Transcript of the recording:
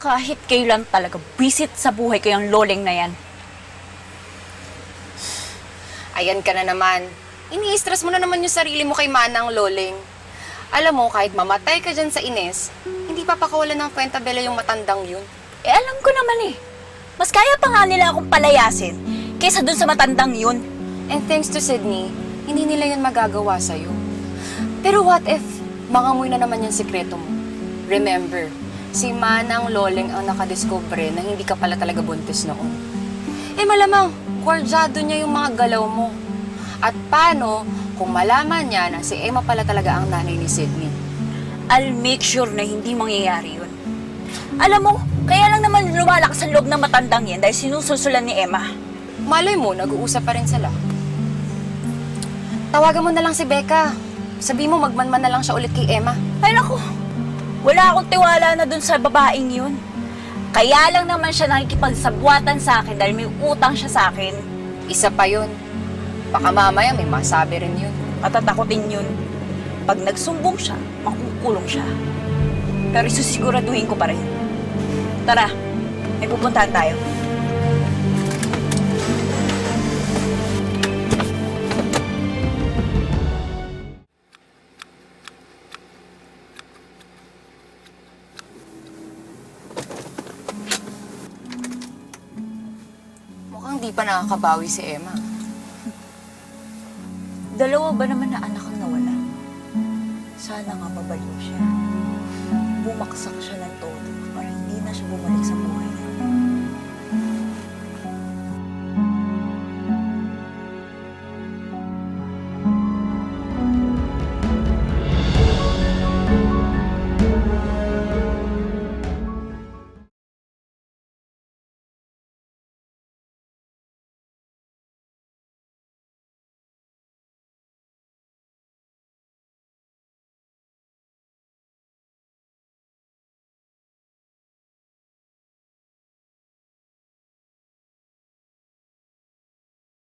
Kahit kailan talaga, visit sa buhay ko yung loleng na yan. Ayan ka na naman. Ini-stress mo na naman yung sarili mo kay Manang Loleng. Alam mo, kahit mamatay ka dyan sa Ines, hindi papakawalan ng Fuentabella yung matandang yun. Eh, alam ko naman eh. Mas kaya pa nga nila akong palayasin kaysa dun sa matandang yun. And thanks to Sydney, hindi nila yun magagawa sa'yo. Pero what if mangamoy na naman yung sikreto mo? Remember, si Manang Loleng ang nakadiscover na hindi ka pala talaga buntis noon. Eh malamang, kwardyado niya yung mga galaw mo. At paano kung malaman niya na si Emma pala talaga ang nanay ni Sydney? I'll make sure na hindi mangyayari yun. Alam mo, kaya lang naman lumalakas ang loob ng matandang yan dahil sinusulsulan ni Emma. Malay mo, nag-uusap pa rin sila. Tawagan mo na lang si Becca. Sabi mo, magmanman na lang siya ulit kay Emma. Ay naku, wala akong tiwala na dun sa babaeng yun. Kaya lang naman siya nakikipagsabwatan sa akin dahil may utang siya sa akin. Isa pa yun. Baka mamaya may masabi rin yun. Matatakotin yun. Pag nagsumbong siya, makukulong siya. Pero susiguraduhin ko pa rin. Tara, may pupuntahan tayo. Mukhang di pa nakakabawi si Emma. Dalawa ba naman na anak ang nawala? Sana nga pabalik siya. Bumaksak siya ng todo para hindi na siya bumalik sa buhay.